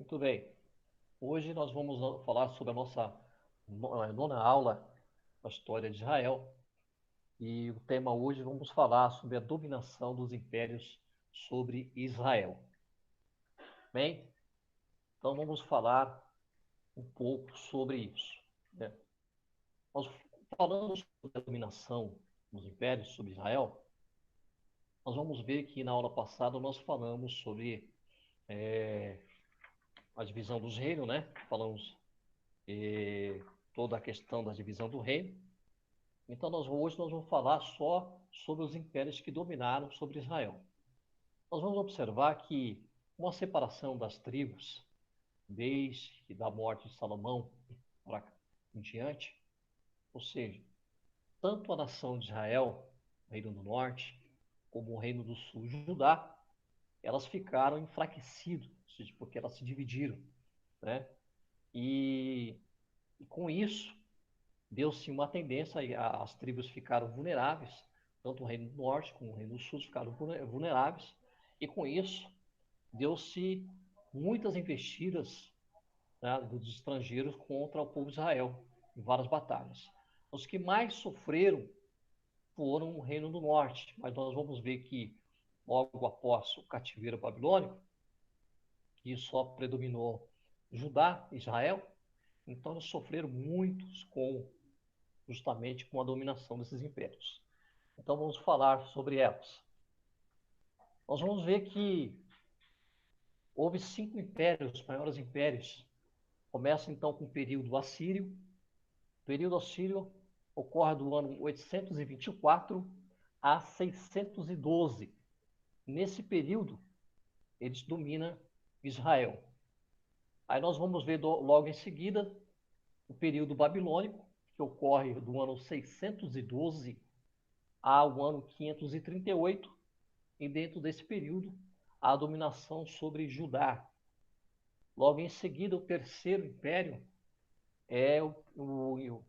Muito bem. Hoje nós vamos falar sobre a nossa nona aula da história de Israel. E o tema hoje vamos falar sobre a dominação dos impérios sobre Israel. Bem, então vamos falar um pouco sobre isso, né? Nós falando sobre a dominação dos impérios sobre Israel, nós vamos ver que na aula passada nós falamos sobre a divisão dos reinos, né? Falamos toda a questão da divisão do reino. Então, hoje nós vamos falar só sobre os impérios que dominaram sobre Israel. Nós vamos observar que uma separação das tribos, desde da morte de Salomão para em diante, ou seja, tanto a nação de Israel, o reino do norte, como o reino do sul, Judá, elas ficaram enfraquecidas, ou seja, porque elas se dividiram, né? E, e com isso, deu-se uma tendência, as tribos ficaram vulneráveis, tanto o Reino do Norte como o Reino do Sul ficaram vulneráveis, e com isso deu-se muitas investidas, né, dos estrangeiros contra o povo de Israel, em várias batalhas. Os que mais sofreram foram o Reino do Norte, mas nós vamos ver que logo após o cativeiro babilônico, que só predominou Judá, Israel, então eles sofreram muitos justamente com a dominação desses impérios. Então vamos falar sobre elas. Nós vamos ver que houve 5 impérios, os maiores impérios. Começa então com o período assírio. O período assírio ocorre do ano 824 a 612. Nesse período, eles dominam Israel. Aí nós vamos ver logo em seguida o período babilônico, que ocorre do ano 612 ao ano 538, e dentro desse período, a dominação sobre Judá. Logo em seguida, o terceiro império é o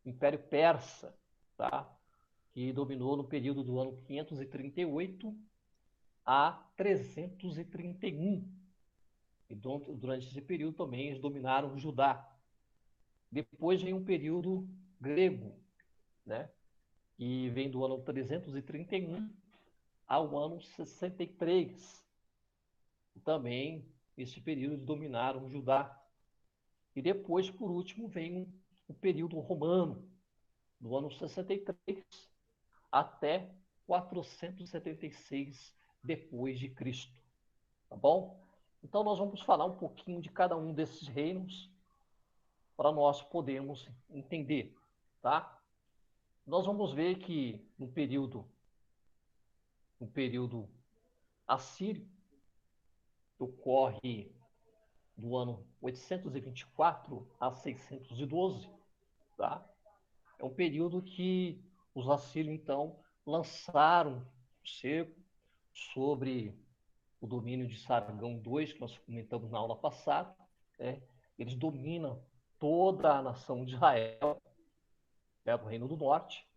Império Persa, tá? Que dominou no período do ano 538 a 331. E durante esse período também eles dominaram Judá. Depois vem um período grego, né? Que vem do ano 331 ao ano 63. Também, esse período, eles dominaram Judá. E depois, por último, vem o período romano, do ano 63 até 476 depois de Cristo, tá bom? Então nós vamos falar um pouquinho de cada um desses reinos para nós podermos entender, tá? Nós vamos ver que no período assírio, que ocorre do ano 824 a 612, tá? É um período que os assírios, então, lançaram o cerco sobre o domínio de Sargão II, que nós comentamos na aula passada, né? Eles dominam toda a nação de Israel, né, do Reino do Norte,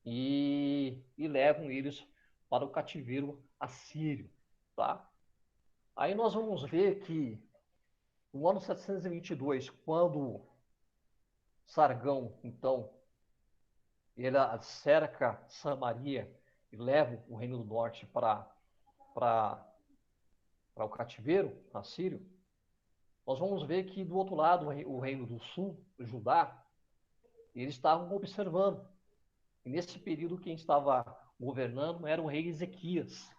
e levam eles para o cativeiro assírio. Tá? Aí nós vamos ver que no ano 722, quando Sargão, então, ele cerca Samaria e leva o Reino do Norte para o cativeiro assírio, nós vamos ver que do outro lado, o Reino do Sul, o Judá, eles estavam observando. E nesse período, quem estava governando era o rei Ezequias.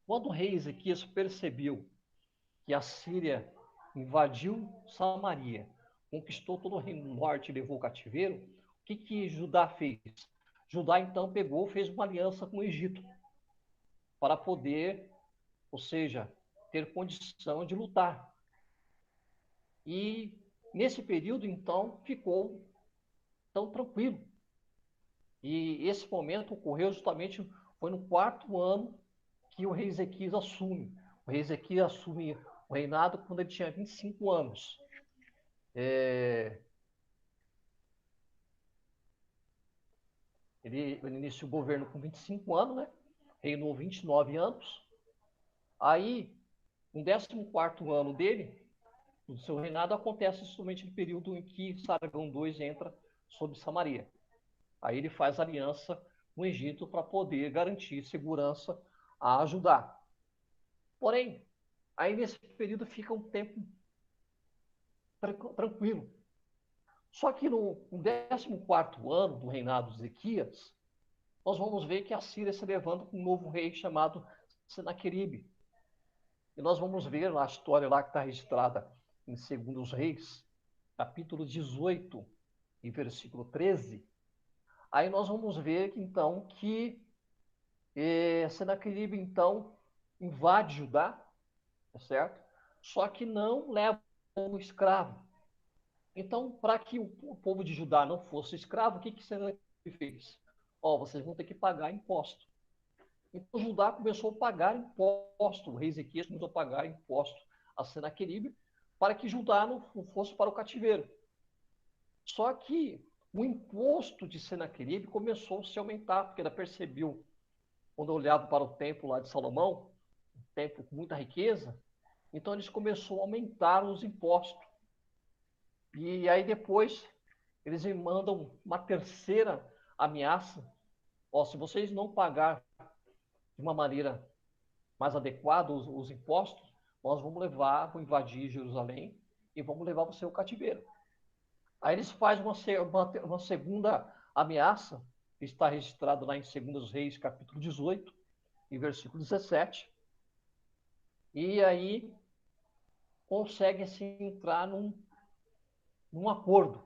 Quando o rei Ezequias percebeu que a Síria invadiu Samaria, conquistou todo o reino norte e levou o cativeiro, o que Judá fez? Judá então pegou, fez uma aliança com o Egito para poder, ou seja, ter condição de lutar. E nesse período então ficou tão tranquilo. E esse momento ocorreu justamente, foi no quarto ano que o rei Ezequias assume. O rei Ezequias assume o reinado quando ele tinha 25 anos. É, ele iniciou o governo com 25 anos, né? Reinou 29 anos. Aí, No 14º ano dele, do seu reinado, acontece justamente no período em que Sargão II entra sobre Samaria. Aí ele faz aliança com o Egito para poder garantir segurança a Judá. Porém, aí nesse período fica um tempo tranquilo. Só que no 14º ano do reinado de Ezequias, nós vamos ver que a Síria se levanta com um novo rei chamado Senaqueribe. E nós vamos ver a história lá que está registrada em 2 Reis, capítulo 18 e versículo 13. Aí nós vamos ver então que Senaqueribe então invade Judá, tá certo? Só que não leva como escravo. Então, para que o povo de Judá não fosse escravo, o que Senaqueribe fez? Vocês vão ter que pagar imposto. Então, Judá começou a pagar imposto, o rei Ezequias começou a pagar imposto a Senaqueribe, para que Judá não fosse para o cativeiro. Só que o imposto de Senaqueribe começou a se aumentar, porque ela percebeu, quando olhava para o templo lá de Salomão, um templo com muita riqueza, então eles começaram a aumentar os impostos. E aí depois eles me mandam uma terceira ameaça. Se vocês não pagar de uma maneira mais adequada os impostos, nós vamos invadir Jerusalém e vamos levar você ao cativeiro. Aí eles fazem uma segunda ameaça, que está registrado lá em 2 Reis, capítulo 18, e versículo 17. E aí conseguem-se entrar num acordo.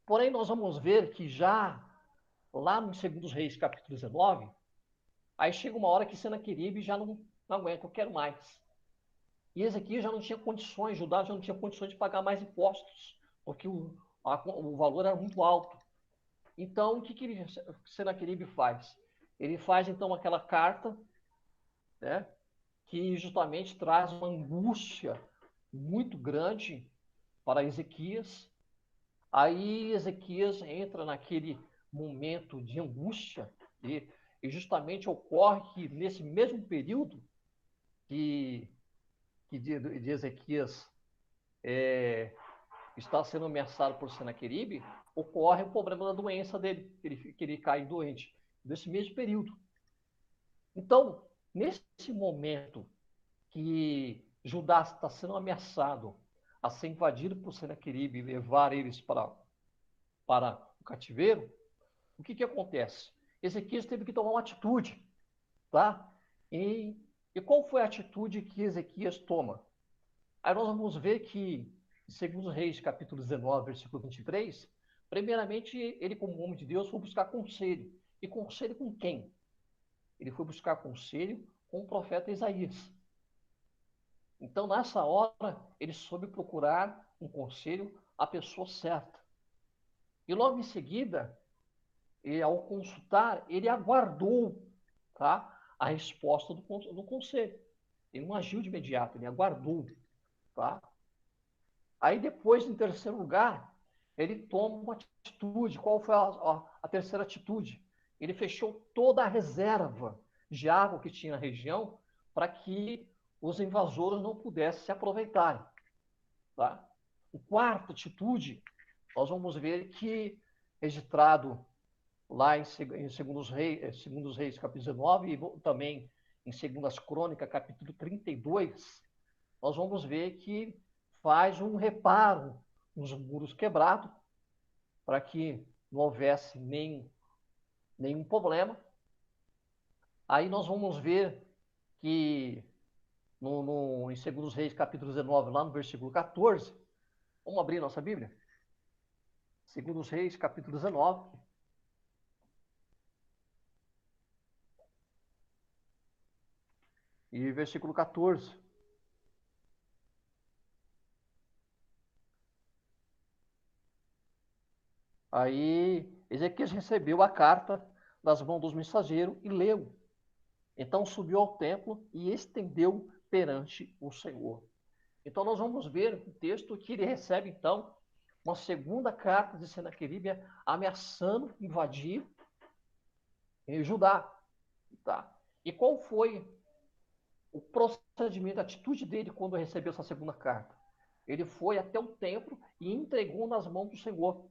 Porém, nós vamos ver que já lá no 2 Reis, capítulo 19, aí chega uma hora que Senaqueribe já não aguenta, eu quero mais. E Ezequias já não tinha condições, Judá já não tinha condições de pagar mais impostos, porque o valor era muito alto. Então, o que Senaqueribe faz? Ele faz, então, aquela carta, né, que justamente traz uma angústia muito grande para Ezequias. Aí Ezequias entra naquele momento de angústia e justamente ocorre que nesse mesmo período que de Ezequias está sendo ameaçado por Senaqueribe, ocorre o problema da doença dele, que ele cai doente, nesse mesmo período. Então, nesse momento que Judá está sendo ameaçado a ser invadido por Senaqueribe e levar eles para o cativeiro, o que acontece? Ezequias teve que tomar uma atitude, tá? E qual foi a atitude que Ezequias toma? Aí nós vamos ver que, em 2 Reis, capítulo 19, versículo 23, primeiramente, ele, como homem de Deus, foi buscar conselho. E conselho com quem? Ele foi buscar conselho com o profeta Isaías. Então, nessa hora, ele soube procurar um conselho à pessoa certa. E logo em seguida, ao consultar, ele aguardou, tá, a resposta do conselho. Ele não agiu de imediato, ele aguardou. Tá? Aí depois, em terceiro lugar, ele toma uma atitude. Qual foi a terceira atitude? Ele fechou toda a reserva de água que tinha na região para que os invasores não pudessem se aproveitarem. Tá? A quarta atitude, nós vamos ver que, registrado lá em 2 Reis, capítulo 19, e também em 2 Crônicas, capítulo 32, nós vamos ver que faz um reparo nos muros quebrados, para que não houvesse nenhum problema. Aí nós vamos ver que em 2 Reis, capítulo 19, lá no versículo 14, vamos abrir nossa Bíblia? 2 Reis, capítulo 19. E versículo 14. Aí Ezequias recebeu a carta das mãos dos mensageiros e leu. Então subiu ao templo e estendeu perante o Senhor. Então nós vamos ver no texto que ele recebe então uma segunda carta de Senaqueribe ameaçando invadir Judá. Tá? E qual foi o procedimento, a atitude dele quando recebeu essa segunda carta. Ele foi até o templo e entregou nas mãos do Senhor,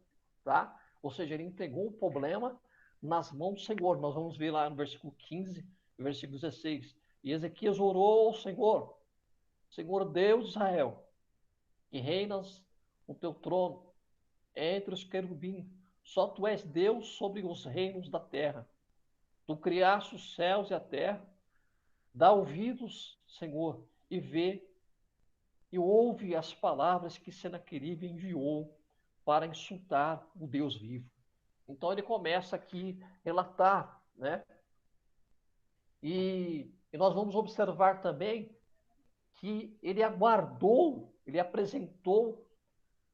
tá? Ou seja, ele entregou o problema nas mãos do Senhor. Nós vamos ver lá no versículo 15 e versículo 16. E Ezequias orou ao Senhor, Senhor Deus de Israel, que reinas no teu trono entre os querubins. Só tu és Deus sobre os reinos da terra. Tu criaste os céus e a terra. Dá ouvidos, Senhor, e vê e ouve as palavras que Senaqueribe enviou para insultar o Deus vivo. Então ele começa aqui a relatar, né? E nós vamos observar também que ele aguardou, ele apresentou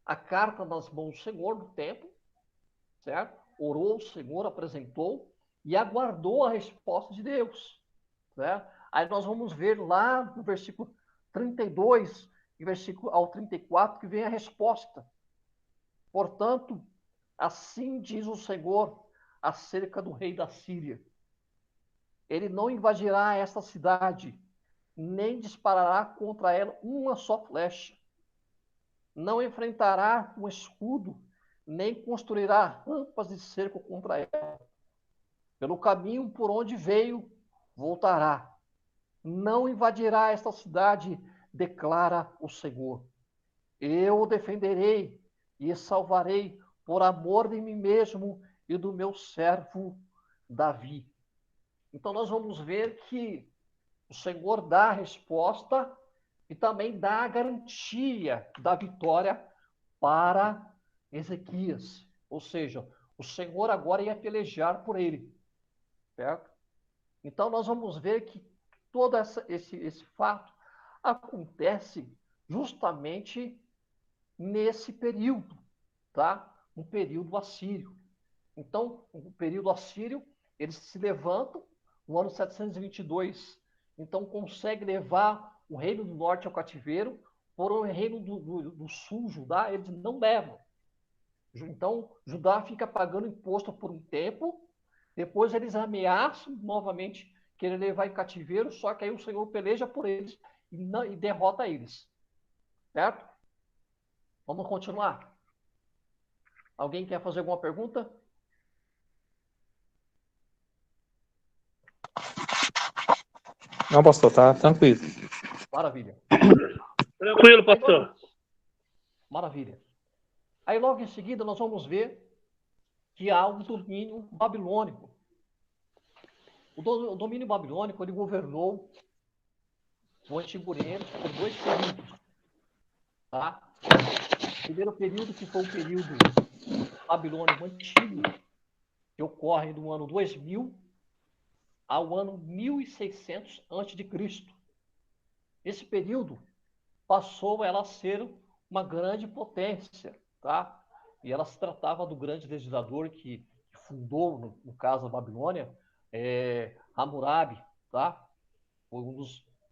a carta nas mãos do Senhor no templo, certo? Orou o Senhor, apresentou e aguardou a resposta de Deus, certo? Aí nós vamos ver lá no versículo 32 e versículo ao 34 que vem a resposta. Portanto, assim diz o Senhor acerca do rei da Síria: ele não invadirá esta cidade, nem disparará contra ela uma só flecha. Não enfrentará um escudo, nem construirá rampas de cerco contra ela. Pelo caminho por onde veio, voltará. Não invadirá esta cidade, declara o Senhor. Eu o defenderei e salvarei por amor de mim mesmo e do meu servo Davi. Então nós vamos ver que o Senhor dá a resposta e também dá a garantia da vitória para Ezequias. Ou seja, o Senhor agora ia pelejar por ele, certo? Então nós vamos ver que todo esse fato acontece justamente nesse período, tá? Um período assírio. Então, o período assírio, eles se levantam no ano 722. Então, consegue levar o reino do norte ao cativeiro, porém o reino do sul, Judá, eles não levam. Então, Judá fica pagando imposto por um tempo, depois eles ameaçam novamente querer levar em cativeiro, só que aí o Senhor peleja por eles e derrota eles. Certo? Vamos continuar. Alguém quer fazer alguma pergunta? Não, pastor, tá tranquilo. Maravilha. Tranquilo, pastor. Maravilha. Aí logo em seguida nós vamos ver que há um domínio babilônico. O domínio babilônico, ele governou o Antigo Oriente por 2 períodos. Tá? O primeiro período, que foi o período babilônico antigo, que ocorre do ano 2000 ao ano 1600 a.C. Esse período passou ela a ser uma grande potência, tá? E ela se tratava do grande legislador que fundou, no caso, a Babilônia, Hammurabi, tá? Foi um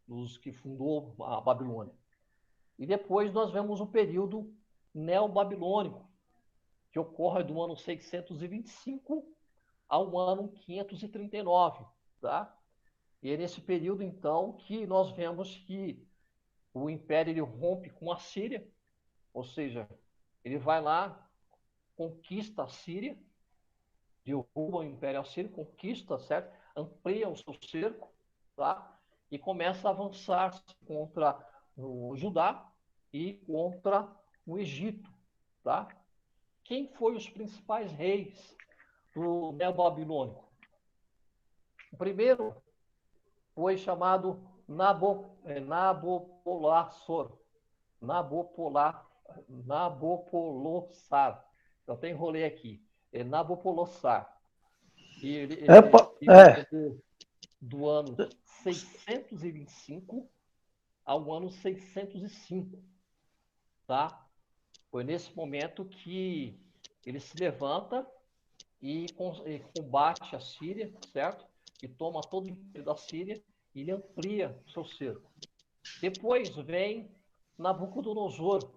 dos que fundou a Babilônia. E depois nós vemos o período neobabilônico, que ocorre do ano 625 ao ano 539, tá? E é nesse período, então, que nós vemos que o império ele rompe com a Síria, ou seja, ele vai lá, conquista a Síria, derruba o império assírio, conquista, certo? Amplia o seu cerco, tá? E começa a avançar contra o Judá e contra o Egito, tá? Quem foi os principais reis do Neobabilônico? O primeiro foi chamado Nabopolassar. Nabopolassar. Eu até enrolei aqui. É Nabopolassar. E ele do ano 625 ao ano 605. Tá? Foi nesse momento que ele se levanta e combate a Síria, certo? E toma todo o império da Síria e ele amplia o seu cerco. Depois vem Nabucodonosor,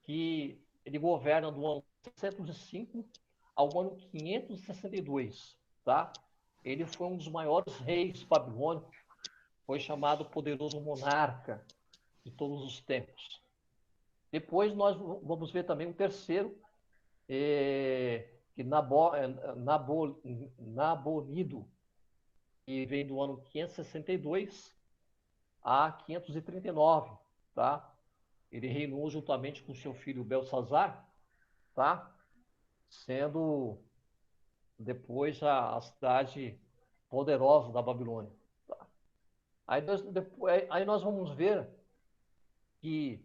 que ele governa do ano 605 ao ano 562, tá? Ele foi um dos maiores reis babilônicos, Foi chamado poderoso monarca de todos os tempos. Depois nós vamos ver também um terceiro, que Nabonido, que vem do ano 562 a 539, tá? Ele reinou juntamente com seu filho Belsazar, tá? Sendo depois a cidade poderosa da Babilônia. Tá? Aí nós vamos ver que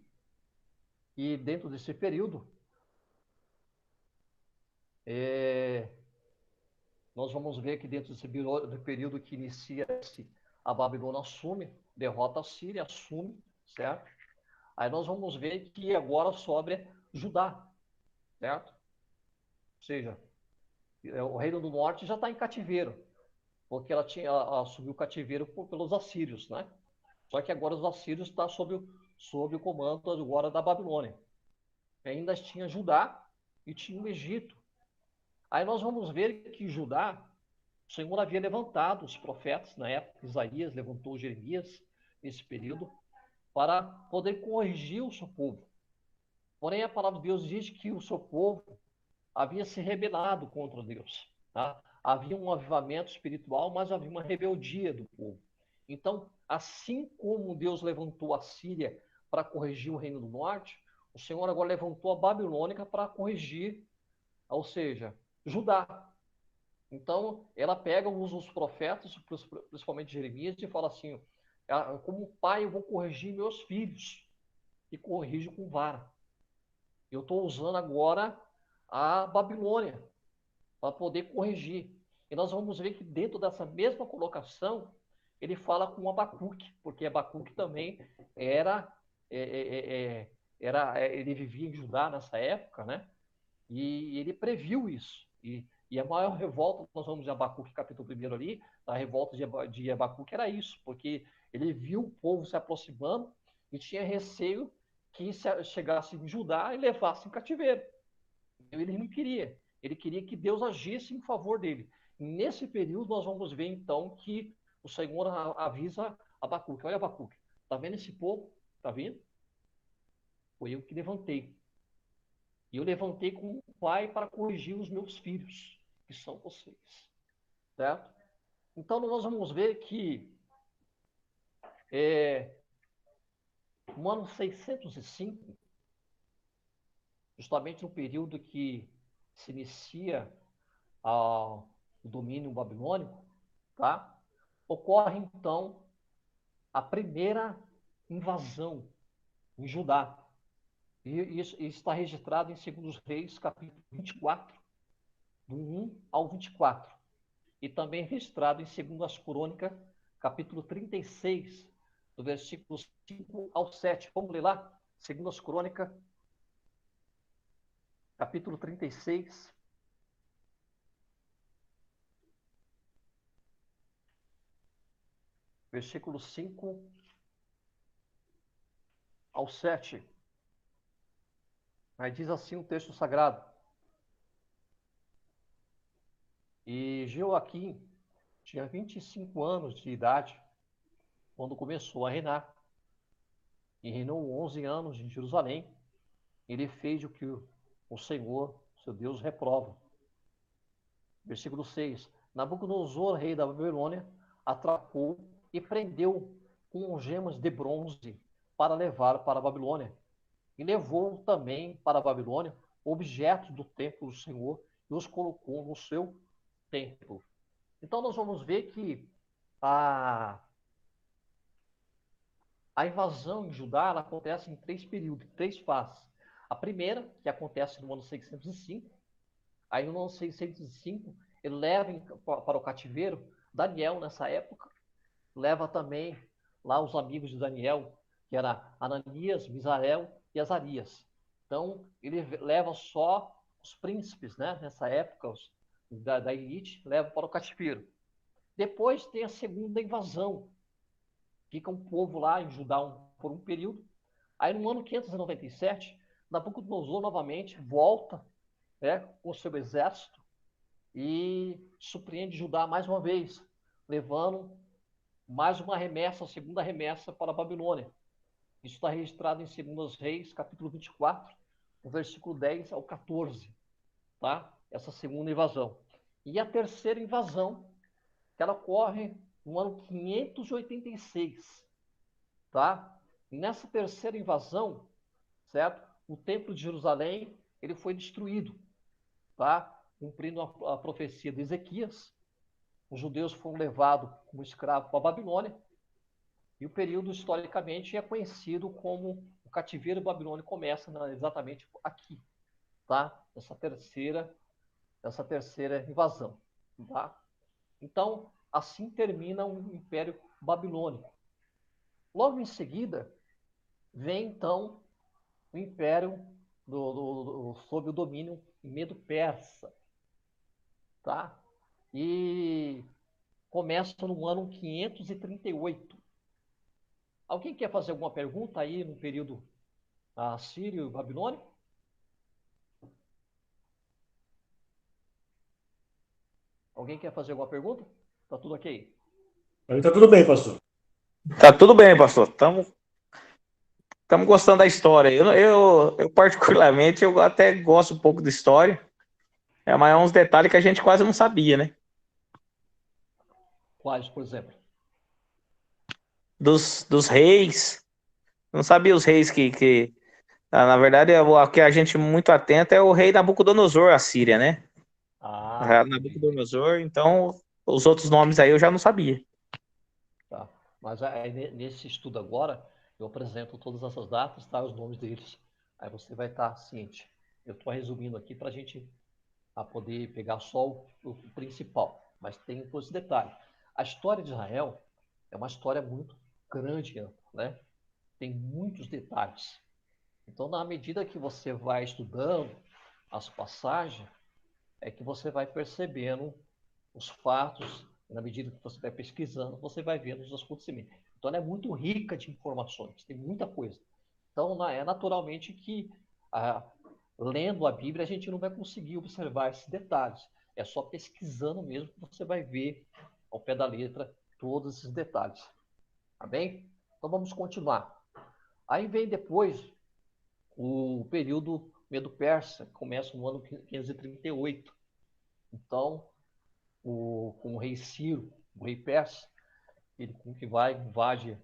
dentro desse período, nós vamos ver que dentro desse período que inicia-se, a Babilônia assume, derrota a Síria, assume, certo? Aí nós vamos ver que agora sobra Judá, certo? Ou seja, o Reino do Norte já está em cativeiro, porque ela assumiu o cativeiro pelos assírios, né? Só que agora os assírios estão sob o comando agora da Babilônia. Ainda tinha Judá e tinha o Egito. Aí nós vamos ver que Judá, o Senhor havia levantado os profetas na época, Isaías levantou Jeremias nesse período, para poder corrigir o seu povo. Porém, a palavra de Deus diz que o seu povo havia se rebelado contra Deus. Tá? Havia um avivamento espiritual, mas havia uma rebeldia do povo. Então, assim como Deus levantou a Síria para corrigir o Reino do Norte, o Senhor agora levantou a Babilônica para corrigir, ou seja, Judá. Então, ela pega, usa os profetas, principalmente Jeremias, e fala assim, como pai eu vou corrigir meus filhos, e corrijo com vara. Eu estou usando agora a Babilônia para poder corrigir. E nós vamos ver que dentro dessa mesma colocação, ele fala com Abacuque, porque Abacuque também ele vivia em Judá nessa época, né? E ele previu isso. E a maior revolta, nós vamos em Abacuque, capítulo 1 ali, a revolta de Abacuque era isso, porque ele viu o povo se aproximando e tinha receio que chegasse em Judá e levasse em cativeiro. Ele não queria. Ele queria que Deus agisse em favor dele. E nesse período, nós vamos ver, então, que o Senhor avisa Abacuque. Olha, Abacuque, está vendo esse povo? Está vendo? Foi eu que levantei. E eu levantei como pai para corrigir os meus filhos, que são vocês. Certo? Então, nós vamos ver que no ano 605, justamente no período que se inicia o domínio babilônico, tá? Ocorre, então, a primeira invasão em Judá. E isso está registrado em 2 Reis, capítulo 24, do 1 ao 24. E também registrado em 2 Crônicas, capítulo 36, do versículo 5 ao 7. Vamos ler lá? 2 Crônicas, capítulo 36. Versículo 5 ao 7. Aí diz assim o texto sagrado. E Joaquim tinha 25 anos de idade quando começou a reinar. E reinou 11 anos em Jerusalém. Ele fez o que o Senhor, seu Deus, reprova. Versículo 6. Nabucodonosor, rei da Babilônia, atracou e prendeu com gemas de bronze para levar para a Babilônia. E levou também para a Babilônia objetos do templo do Senhor e os colocou no seu templo. Então nós vamos ver que a invasão em Judá ela acontece em 3 períodos, 3 fases. A primeira, que acontece no ano 605, aí no ano 605 ele leva para o cativeiro Daniel nessa época, leva também lá os amigos de Daniel, que era Ananias, Misael e Azarias. Então, ele leva só os príncipes, né, nessa época, da elite, leva para o cativeiro. Depois tem a segunda invasão. Fica um povo lá em Judá por um período. Aí, no ano 597, Nabucodonosor novamente volta, né, com o seu exército e surpreende Judá mais uma vez, levando mais uma remessa, a segunda remessa para a Babilônia. Isso está registrado em 2 Reis, capítulo 24, do versículo 10 ao 14, tá? Essa segunda invasão. E a terceira invasão, que ela ocorre no ano 586, tá? E nessa terceira invasão, certo? O templo de Jerusalém, ele foi destruído, tá? Cumprindo a profecia de Ezequias. Os judeus foram levados como escravos para a Babilônia, e o período, historicamente, é conhecido como o cativeiro babilônico começa exatamente aqui, tá? Essa terceira invasão, tá? Então, assim termina o Império Babilônico. Logo em seguida, vem, então, o Império sob o domínio Medo-Persa, tá? E começa no ano 538. Alguém quer fazer alguma pergunta aí no período assírio e babilônico? Alguém quer fazer alguma pergunta? Tá tudo ok? Aí tá tudo bem, pastor. Tá tudo bem, pastor. Estamos gostando da história. Eu, particularmente, eu até gosto um pouco de história. Mas é uns detalhes que a gente quase não sabia, né? Quais, por exemplo? Dos reis. Não sabia os reis na verdade, o que a gente muito atento é o rei Nabucodonosor, a Síria, né? Ah, entendi. Nabucodonosor, então os outros nomes aí eu já não sabia. Tá. Mas aí, nesse estudo agora, eu apresento todas essas datas, tá? Os nomes deles. Aí você vai estar ciente. Eu estou resumindo aqui para a gente poder pegar só o principal. Mas tem todos os detalhes. A história de Israel é uma história muito grande, né? Tem muitos detalhes. Então, na medida que você vai estudando as passagens, é que você vai percebendo os fatos, na medida que você vai pesquisando, você vai vendo os acontecimentos. Então, ela é muito rica de informações, tem muita coisa. Então, é naturalmente que, ah, lendo a Bíblia, a gente não vai conseguir observar esses detalhes. É só pesquisando mesmo que você vai ver, ao pé da letra, todos esses detalhes. Tá bem? Então, vamos continuar. Aí vem depois o período Medo-Persa, que começa no ano 538. Então, com o rei Ciro, o rei persa, ele que vai, invade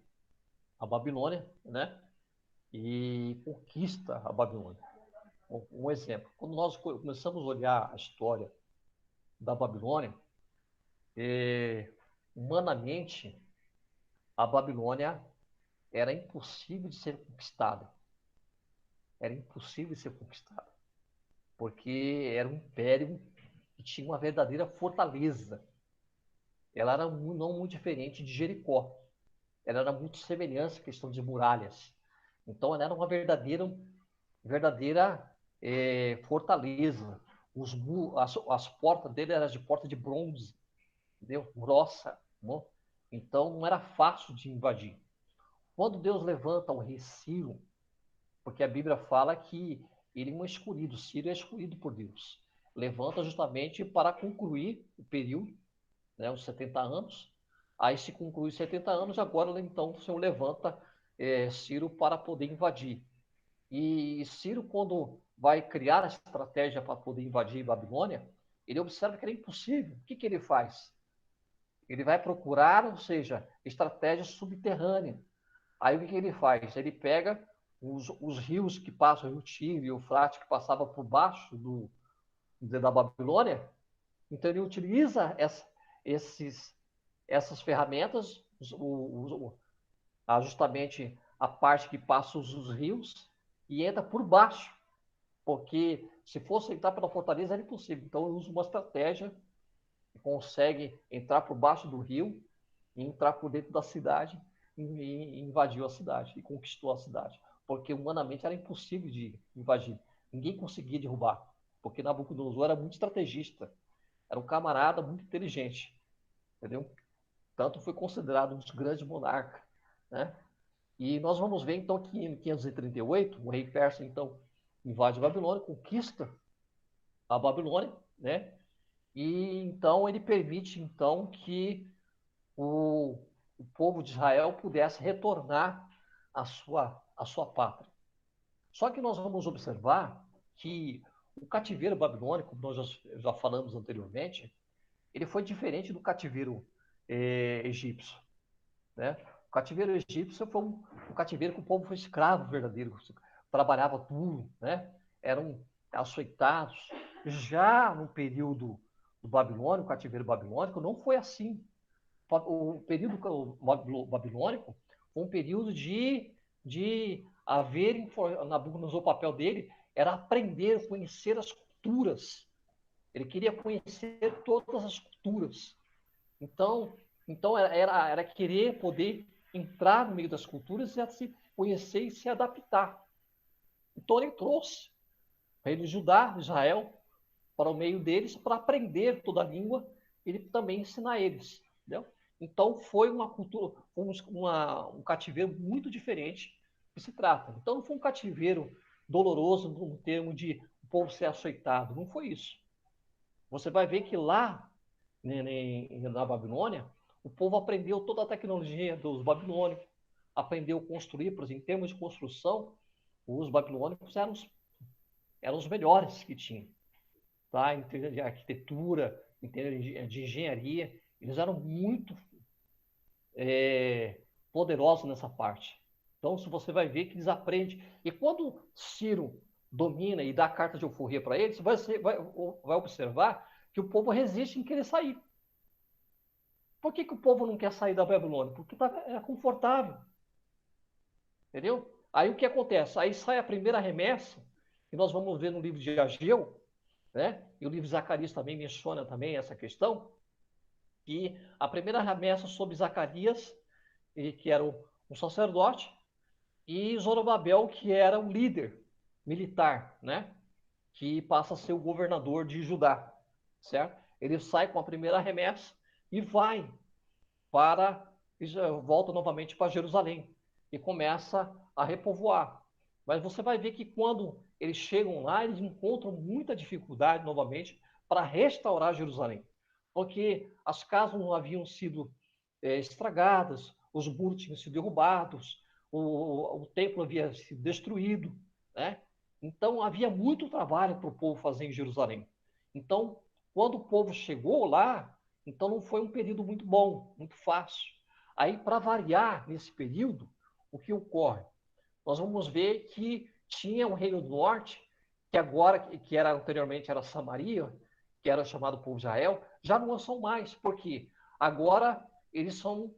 a Babilônia, né? E conquista a Babilônia. Um exemplo, quando nós começamos a olhar a história da Babilônia, humanamente, a Babilônia era impossível de ser conquistada. Era impossível de ser conquistada. Porque era um império que tinha uma verdadeira fortaleza. Ela era não muito diferente de Jericó. Ela era muito semelhante à questão de muralhas. Então, ela era uma verdadeira fortaleza. As portas dele eram de porta de bronze, entendeu? Grossa. Não? Então, não era fácil de invadir. Quando Deus levanta o rei Ciro, porque a Bíblia fala que ele é um escolhido, Ciro é escolhido por Deus. Levanta justamente para concluir o período, né, os 70 anos. Aí se conclui os 70 anos, agora então o Senhor levanta Ciro para poder invadir. E Ciro, quando vai criar a estratégia para poder invadir Babilônia, ele observa que era impossível. O que ele faz? Ele vai procurar, ou seja, estratégia subterrânea. Aí o que ele faz? Ele pega os rios que passam, o rio Tigre e o Eufrates, que passava por baixo da Babilônia. Então ele utiliza essas ferramentas, justamente a parte que passa os rios, e entra por baixo, porque se fosse entrar pela fortaleza era impossível. Então ele usa uma estratégia que consegue entrar por baixo do rio e entrar por dentro da cidade e invadiu a cidade e conquistou a cidade, porque humanamente era impossível de invadir. Ninguém conseguia derrubar, porque Nabucodonosor era muito estrategista, era um camarada muito inteligente, entendeu? Tanto foi considerado um dos grandes monarcas, né? E nós vamos ver então que em 538 o rei persa então invade a Babilônia, conquista a Babilônia, né? E então ele permite então que o o povo de Israel pudesse retornar à sua pátria. Só que nós vamos observar que o cativeiro babilônico, como nós já falamos anteriormente, ele foi diferente do cativeiro egípcio, né? O cativeiro egípcio foi um cativeiro que o povo foi escravo verdadeiro, trabalhava duro, né? Eram açoitados. Já no período do Babilônio, o cativeiro babilônico, não foi assim. O período babilônico foi um período de haver, Nabucodonosor, o papel dele era aprender, conhecer as culturas. Ele queria conhecer todas as culturas. Então era querer poder entrar no meio das culturas e se conhecer e se adaptar. Então ele trouxe o reino de Judá, Israel, para o meio deles, para aprender toda a língua, ele também ensinar eles. Entendeu? Então foi uma cultura, um cativeiro muito diferente que se trata. Então não foi um cativeiro doloroso no termo de o povo ser açoitado, não foi isso. Você vai ver que lá na Babilônia, o povo aprendeu toda a tecnologia dos babilônicos, aprendeu a construir, por exemplo, em termos de construção, os babilônicos eram os melhores que tinham, tá? Em termos de arquitetura, em termos de engenharia, eles eram muito poderosos nessa parte. Então, se você vai ver que eles aprendem. E quando Ciro domina e dá a carta de alforria para eles, você vai observar que o povo resiste em querer sair. Por que o povo não quer sair da Babilônia? Porque é confortável. Entendeu? Aí o que acontece? Aí sai a primeira remessa, que nós vamos ver no livro de Ageu, né? E o livro de Zacarias também menciona também essa questão, que a primeira remessa sobre Zacarias, que era um sacerdote, e Zorobabel, que era o líder militar, né? Que passa a ser o governador de Judá, certo? Ele sai com a primeira remessa e vai para volta novamente para Jerusalém e começa a repovoar. Mas você vai ver que quando eles chegam lá, eles encontram muita dificuldade novamente para restaurar Jerusalém, porque as casas não haviam sido estragadas, os muros tinham sido derrubados, o templo havia sido destruído, né? Então havia muito trabalho para o povo fazer em Jerusalém. Então, quando o povo chegou lá, então não foi um período muito bom, muito fácil. Aí, para variar nesse período, o que ocorre? Nós vamos ver que tinha o Reino do Norte, que agora, que era anteriormente era Samaria, que era chamado povo de Israel, já não são mais, porque agora eles são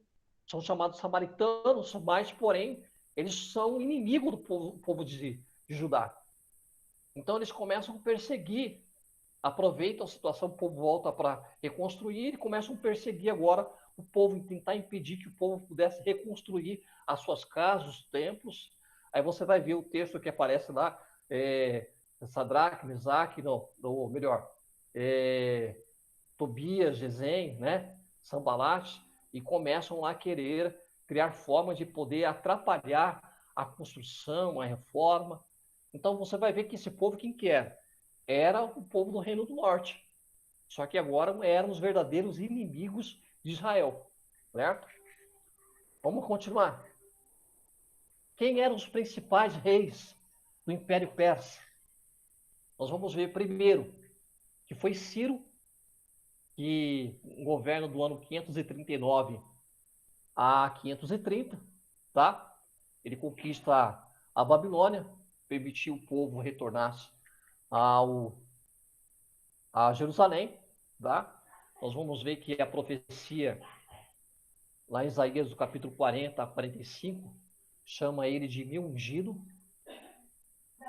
chamados samaritanos, mas, porém, eles são inimigos do povo de Judá. Então, eles começam a perseguir, aproveitam a situação, o povo volta para reconstruir e começam a perseguir agora o povo, e tentar impedir que o povo pudesse reconstruir as suas casas, os templos. Aí você vai ver o texto que aparece lá, Sadraque, Mesaque, não, ou melhor, Tobias, Gesem, né, Sambalate, e começam lá a querer criar formas de poder atrapalhar a construção, a reforma. Então você vai ver que esse povo, quem que era? Era o povo do Reino do Norte. Só que agora eram os verdadeiros inimigos de Israel. Certo? Vamos continuar. Quem eram os principais reis do Império Persa? Nós vamos ver primeiro que foi Ciro, que governa do ano 539 a 530, tá? Ele conquista a Babilônia, permitiu o povo retornar a Jerusalém, tá? Nós vamos ver que a profecia lá em Isaías, do capítulo 40 a 45, chama ele de meu ungido.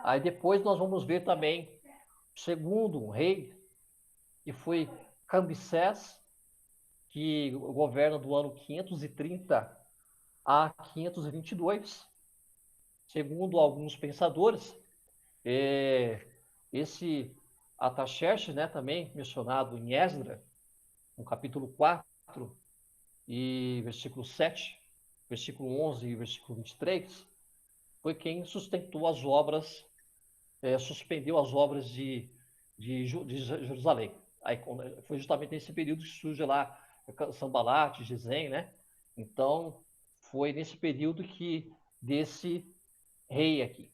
Aí depois nós vamos ver também o segundo rei, que foi Cambises, que governa do ano 530 a 522. Segundo alguns pensadores, esse Ataxerxes, né, também mencionado em Esdras, no capítulo 4 e versículo 7, versículo 11 e versículo 23, foi quem sustentou as obras, suspendeu as obras de Jerusalém. Aí, foi justamente nesse período que surge lá Sambalate, Gesem, né? Então, foi nesse período que desse rei aqui.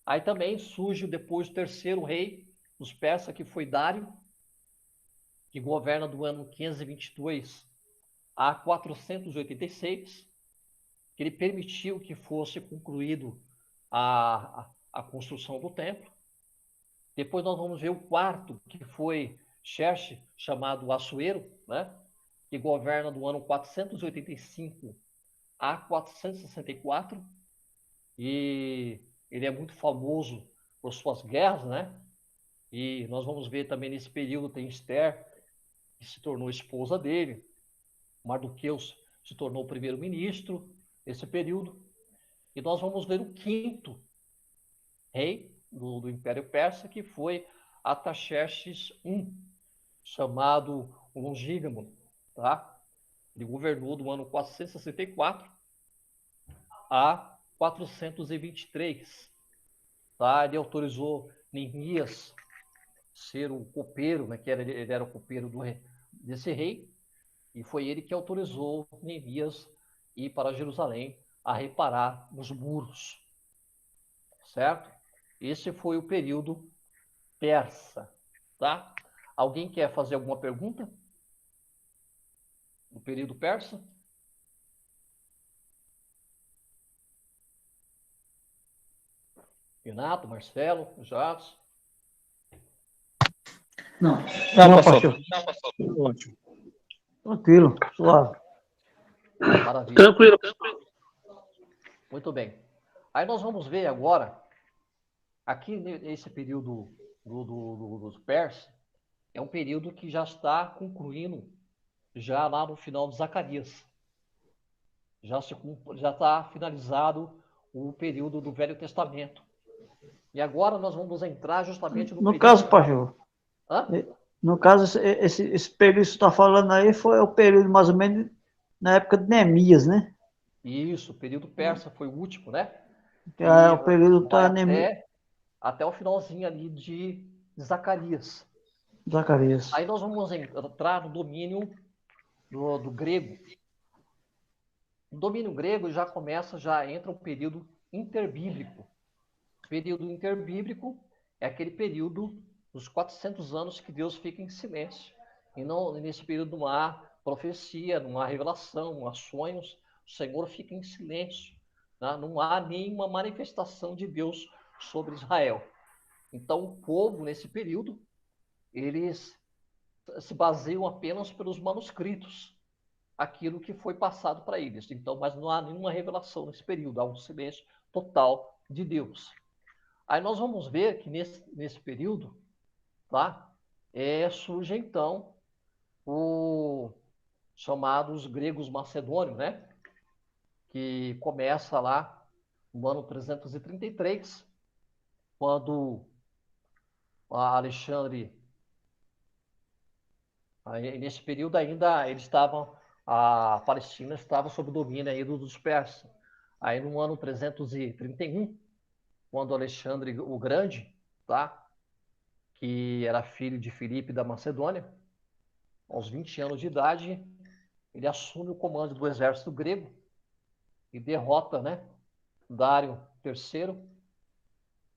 Aí também surge depois o terceiro rei dos persas, que foi Dário, que governa do ano 522 a 486, que ele permitiu que fosse concluído a construção do templo. Depois nós vamos ver o quarto, que foi Xerxes, chamado Assuero, né? Que governa do ano 485 a 464, e ele é muito famoso por suas guerras, né? E nós vamos ver também nesse período tem Esther, que se tornou esposa dele, Mardoqueus se tornou primeiro-ministro nesse período, e nós vamos ver o quinto rei do Império Persa, que foi Artaxerxes I, chamado Longígamo, tá? Ele governou do ano 464 a 423, tá? Ele autorizou Neemias ser o copeiro, né? Ele era o copeiro desse rei, e foi ele que autorizou Neemias ir para Jerusalém a reparar os muros, certo? Esse foi o período persa, tá? Alguém quer fazer alguma pergunta do período persa? Renato, Marcelo, Jatos? Não, Não, não, pastor. pastor. Ótimo. Tranquilo, suave. Maravilha. Tranquilo. Muito bem. Aí nós vamos ver agora, aqui nesse período dos persas, é um período que já está concluindo, já lá no final de Zacarias. Já está finalizado o período do Velho Testamento. E agora nós vamos entrar justamente no No período... caso, pastor, Hã? no caso, esse período que você está falando aí foi o período mais ou menos na época de Neemias, né? Isso, o período persa foi o último, né? Que é Que o período vai da Neemias, até o finalzinho ali de Zacarias. Zacarias. Aí nós vamos entrar no domínio do grego. O domínio grego já entra o período interbíblico. O período interbíblico é aquele período dos 400 anos que Deus fica em silêncio. E não, nesse período não há profecia, não há revelação, não há sonhos. O Senhor fica em silêncio. Né? Não há nenhuma manifestação de Deus sobre Israel. Então, o povo, nesse período, eles se baseiam apenas pelos manuscritos, aquilo que foi passado para eles. Então, mas não há nenhuma revelação nesse período, há um silêncio total de Deus. Aí nós vamos ver que nesse período, tá? Surge então os chamados gregos macedônios, né? Que começa lá no ano 333, quando Alexandre, aí, nesse período ainda a Palestina estava sob o domínio aí dos persas. Aí no ano 331, quando Alexandre o Grande, tá? Que era filho de Filipe da Macedônia, aos 20 anos de idade, ele assume o comando do exército grego e derrota, né, Dário III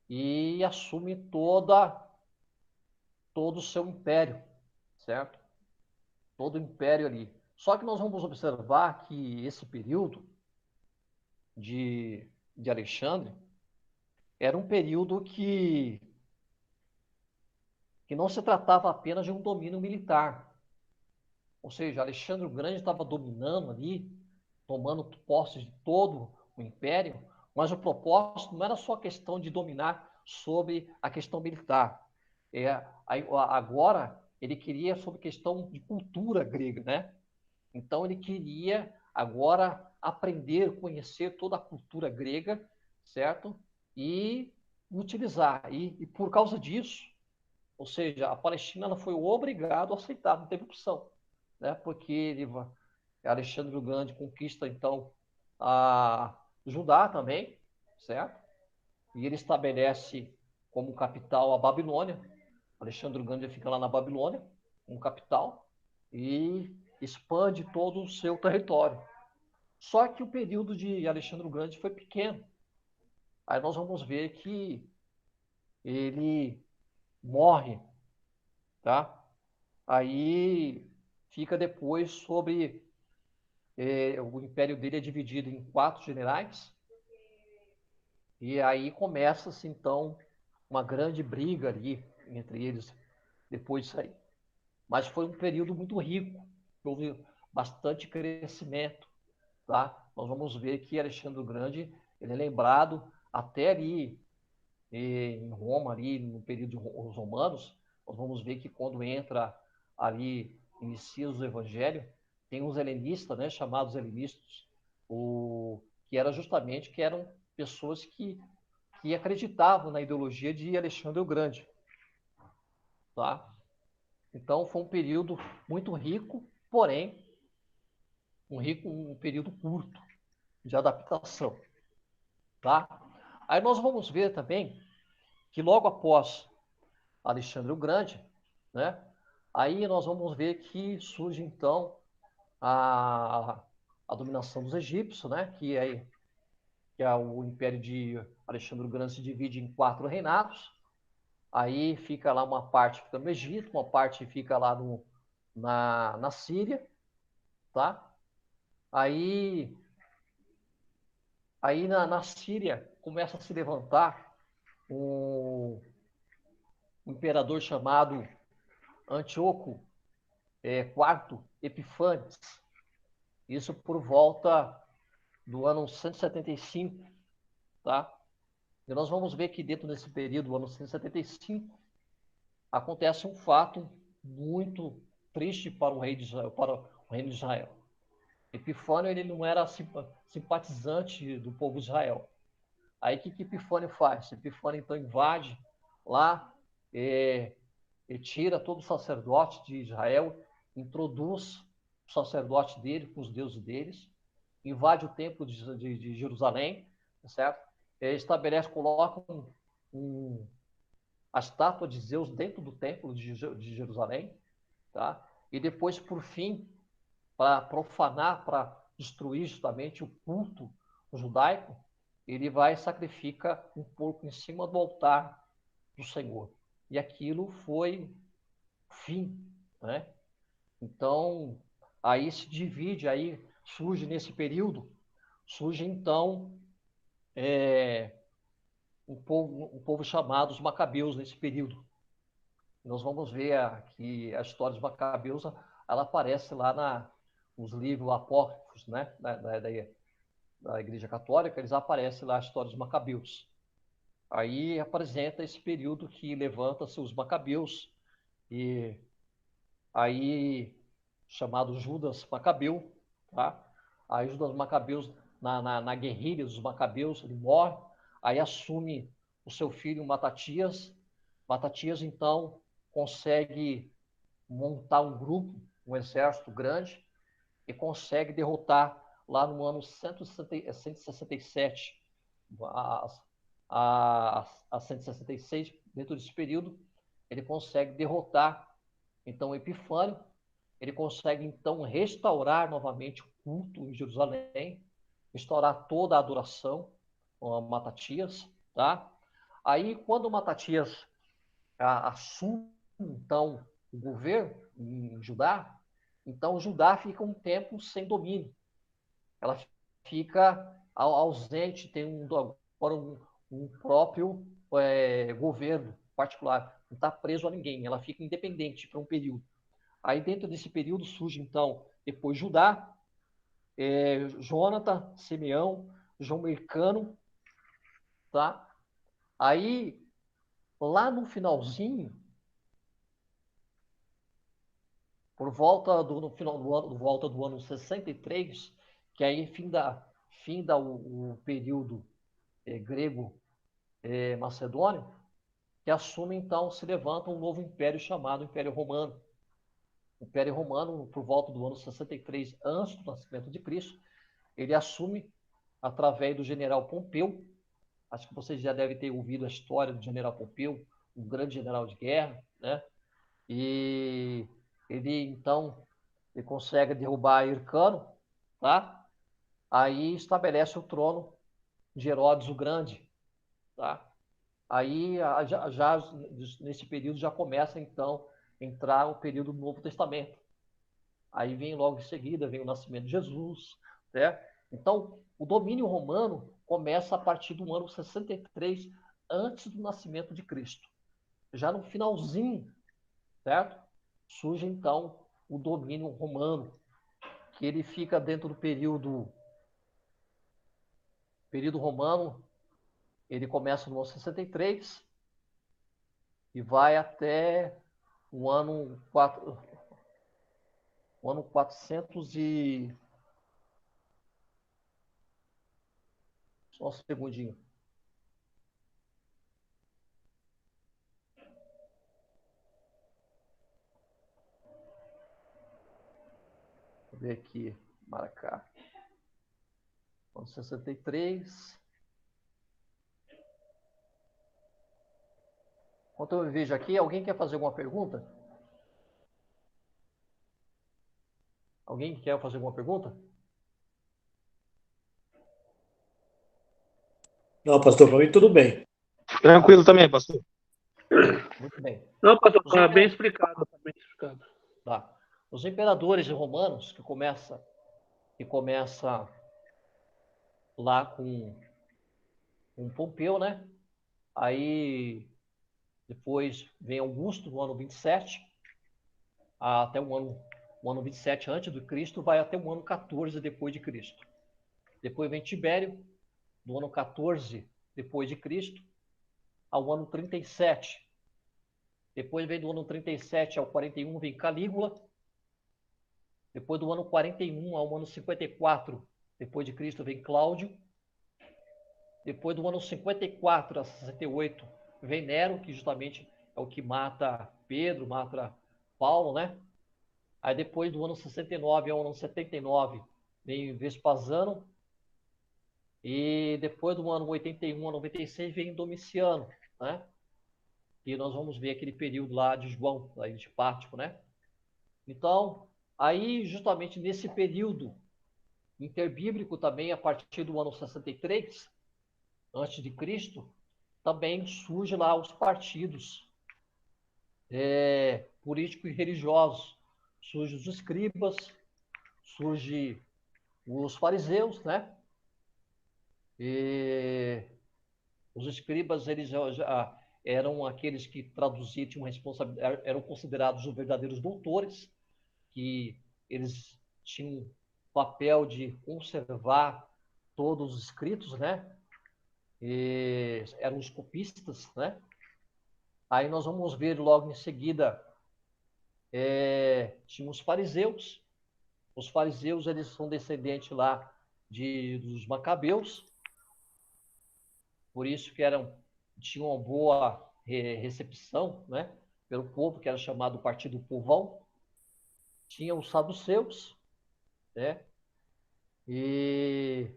e assume todo o seu império, certo? Todo o império ali. Só que nós vamos observar que esse período de Alexandre era um período que não se tratava apenas de um domínio militar. Ou seja, Alexandre o Grande estava dominando ali, tomando posse de todo o império, mas o propósito não era só a questão de dominar sobre a questão militar. Agora, ele queria sobre questão de cultura grega, né? Então, ele queria agora aprender, conhecer toda a cultura grega, certo? E utilizar. E por causa disso, ou seja, a Palestina ela foi obrigada a aceitar, não teve opção, né? Porque Alexandre o Grande conquista então a Judá também, certo? E ele estabelece como capital a Babilônia. Alexandre o Grande fica lá na Babilônia, como capital, e expande todo o seu território. Só que o período de Alexandre o Grande foi pequeno. Aí nós vamos ver que ele morre, tá? Aí fica depois sobre o império dele é dividido em 4 generais, e aí começa-se então uma grande briga ali entre eles depois disso aí. Mas foi um período muito rico, houve bastante crescimento, tá? Nós vamos ver que Alexandre o Grande, ele é lembrado até ali em Roma, ali no período dos romanos. Nós vamos ver que quando entra ali, inicia o evangelho, tem uns helenistas, né, chamados helenistas, que era justamente que eram pessoas que acreditavam na ideologia de Alexandre o Grande, tá? Então foi um período muito rico, porém um período curto de adaptação, tá? Aí nós vamos ver também que logo após Alexandre o Grande, né? Aí nós vamos ver que surge então a, a dominação dos egípcios, né? Que é o Império de Alexandre o Grande se divide em 4 reinados. Aí fica lá uma parte fica no Egito, uma parte fica lá na Síria, tá? Aí, aí na Síria começa a se levantar um imperador chamado Antíoco IV Epifanes. Isso por volta do ano 175, tá? E nós vamos ver que dentro desse período, do ano 175, acontece um fato muito triste para o rei de Israel, para o reino de Israel. Epifânio, ele não era simpatizante do povo de Israel. Aí o que Epifânio faz? Epifânio então invade lá e tira todo o sacerdote de Israel, introduz o sacerdote dele com os deuses deles, invade o templo de Jerusalém, certo? Estabelece, coloca um, a estátua de Zeus dentro do templo de Jerusalém, tá? E depois, por fim, para profanar, para destruir justamente o culto judaico, ele vai e sacrifica um porco em cima do altar do Senhor. E aquilo foi fim, né? Então, aí se divide, aí surge nesse período, surge então um povo chamado os Macabeus nesse período. Nós vamos ver que a história dos Macabeus, ela aparece lá nos livros apócrifos, né? Da Igreja Católica, eles aparecem lá a história dos Macabeus. Aí apresenta esse período que levanta-se os Macabeus, e aí chamado Judas Macabeu, tá? Aí Judas Macabeus, na guerrilha dos Macabeus, ele morre, aí assume o seu filho Matatias. Matatias, então, consegue montar um grupo, um exército grande, e consegue derrotar lá no ano 167 a 166, dentro desse período, ele consegue derrotar então Epifânio, ele consegue então restaurar novamente o culto em Jerusalém, restaurar toda a adoração a Matatias, tá? Aí quando Matatias assume então o governo em Judá, então Judá fica um tempo sem domínio, ela fica ausente, tem agora um próprio governo particular, não está preso a ninguém, ela fica independente por um período. Aí dentro desse período surge então depois Judá, Jonathan, Simeão, João Mercano, tá? Aí lá no finalzinho, por volta no final do ano, volta do ano 63, que aí finda o período grego macedônio, que assume então, se levanta um novo império chamado Império Romano. O Império Romano, por volta do ano 63 antes do nascimento de Cristo, ele assume através do general Pompeu. Acho que vocês já devem ter ouvido a história do general Pompeu, um grande general de guerra, né? E ele então ele consegue derrubar Hircano, tá? aí estabelece o trono de Herodes o Grande, tá? Aí, já nesse período, já começa, então, a entrar o período do Novo Testamento. Aí vem logo em seguida, vem o nascimento de Jesus, né? Então, o domínio romano começa a partir do ano 63 antes do nascimento de Cristo. Já no finalzinho, certo? Surge, então, o domínio romano, que ele fica dentro do período romano, ele começa no ano 63 e vai até o ano 4, o ano 400 e... Só um segundinho. Vou ver aqui, marcar. Ano 63. Enquanto eu vejo aqui, alguém quer fazer alguma pergunta? Alguém quer fazer alguma pergunta? Não, pastor, para mim tudo bem. Tranquilo também, pastor. Muito bem. Não, pastor, Os, está bem imper... explicado, está bem explicado. tá. Os imperadores romanos, que começa lá com Pompeu, né? Aí depois vem Augusto, no ano 27, até o ano 27 antes do Cristo, vai até o ano 14 depois de Cristo. Depois vem Tibério, do ano 14 depois de Cristo, ao ano 37. Depois vem do ano 37 ao 41 vem Calígula. Depois do ano 41 ao ano 54 depois de Cristo vem Cláudio. Depois do ano 54 a 68 vem Nero, que justamente é o que mata Pedro, mata Paulo, né? Aí depois do ano 69 ao ano 79 vem Vespasiano. E depois do ano 81 a 96 vem Domiciano, né? E nós vamos ver aquele período lá de João, aí de Pátimo, né? Então, aí justamente nesse período interbíblico também, a partir do ano 63 antes de Cristo, também surge lá os partidos políticos e religiosos. Surgem os escribas, surgem os fariseus, né? E os escribas, eles já eram aqueles que traduziam, tinham uma responsabilidade, eram considerados os verdadeiros doutores, que eles tinham papel de conservar todos os escritos, né? E eram os copistas, né? Aí nós vamos ver logo em seguida, tinha os fariseus. Os fariseus, eles são descendentes lá dos macabeus, por isso que tinham uma boa recepção, né? Pelo povo, que era chamado Partido Povão. Tinha os saduceus, né? E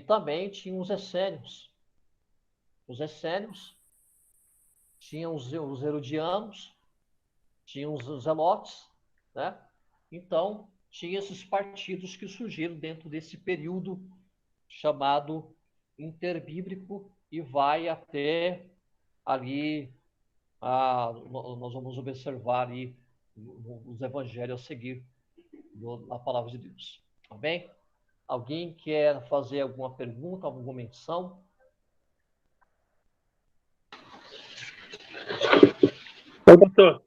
também tinha os essênios. Os essênios tinham os herodianos, tinham os zelotes, né? Então, tinha esses partidos que surgiram dentro desse período chamado interbíblico e vai até ali, nós vamos observar ali os evangelhos a seguir na palavra de Deus. Tá bem? Alguém quer fazer alguma pergunta, alguma menção? Ô, pastor,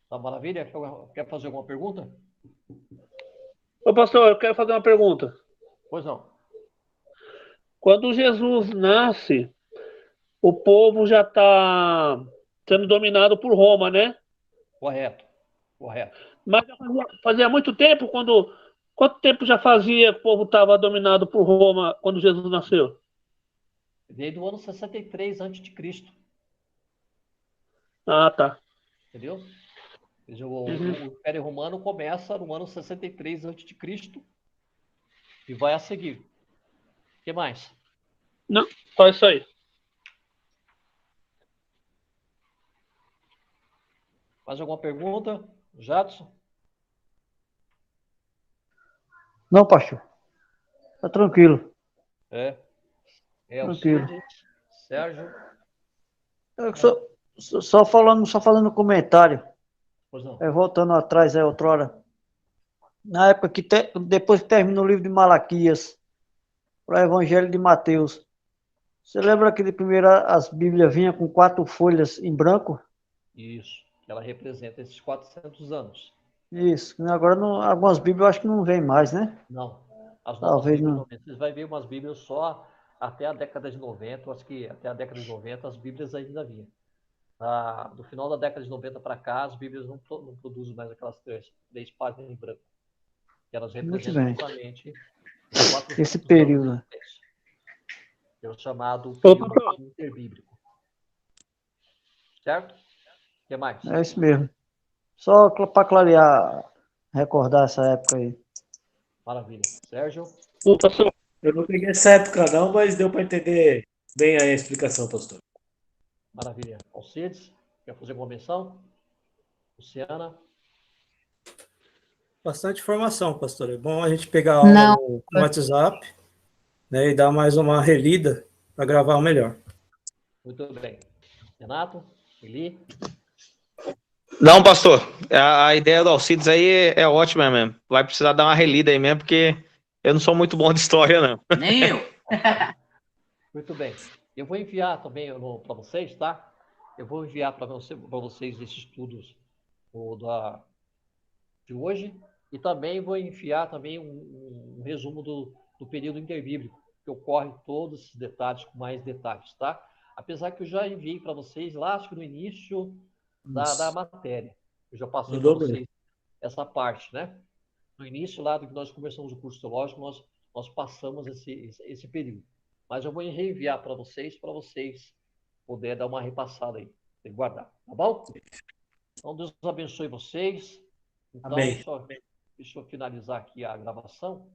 Tá maravilha? Quer fazer alguma pergunta? eu quero fazer uma pergunta. Pois não. Quando Jesus nasce, o povo já está sendo dominado por Roma, né? Correto. Correto. Mas já fazia muito tempo, quanto tempo já fazia que o povo estava dominado por Roma quando Jesus nasceu? Desde o ano 63 antes de Cristo. Ah, tá. Entendeu? O Império Romano começa no ano 63 antes de Cristo e vai a seguir. O que mais? Não, só isso aí. Mais alguma pergunta? Jadson? Não, pastor. Tá tranquilo, É, tranquilo. Alcides, Sérgio, Eu só falando um comentário, pois não. voltando atrás, outrora, na época depois que termina o livro de Malaquias, para o Evangelho de Mateus, você lembra que de primeira as Bíblias vinham com 4 folhas em branco? Isso, ela representa esses 400 anos. Isso, agora algumas Bíblias eu acho que não vem mais, né? Não, as novas Talvez Bíblias não. não. Vocês vão ver umas Bíblias só até a década de 90, acho que até a década de 90 as Bíblias ainda vinham. Do final da década de 90 para cá, as Bíblias não produzem mais aquelas três páginas em branco, que elas Muito representam bem. justamente os Esse 400 anos de período. existência. É o chamado Ô, período pastor, interbíblico. Certo? O que mais? É isso mesmo. Só para clarear, recordar essa época aí. Maravilha. Sérgio? ô, pastor, Eu não peguei essa época não, mas deu para entender bem aí a explicação, pastor. Maravilha. Alcides? Quer fazer alguma menção? Luciana? Bastante informação, pastor. É bom a gente pegar a aula Não, no WhatsApp, né, e dar mais uma relida para gravar o melhor. Muito bem. Renato? Eli? Não, pastor, a ideia do Alcides aí é ótima mesmo. Vai precisar dar uma relida aí mesmo, porque eu não sou muito bom de história, não. nem eu. Muito bem. Eu vou enviar também para vocês, tá? Eu vou enviar para vocês esses estudos de hoje e também vou enviar também um resumo do período interbíblico, que ocorre todos esses detalhes com mais detalhes, tá? Apesar que eu já enviei para vocês lá, acho que no início da matéria. Eu já passei para Mandou bem. vocês essa parte, né? No início lá do que nós começamos o curso teológico, nós passamos esse período. Mas eu vou reenviar para vocês poderem dar uma repassada aí, e guardar, tá bom? Então, Deus abençoe vocês. Então, Amém. deixa eu finalizar aqui a gravação.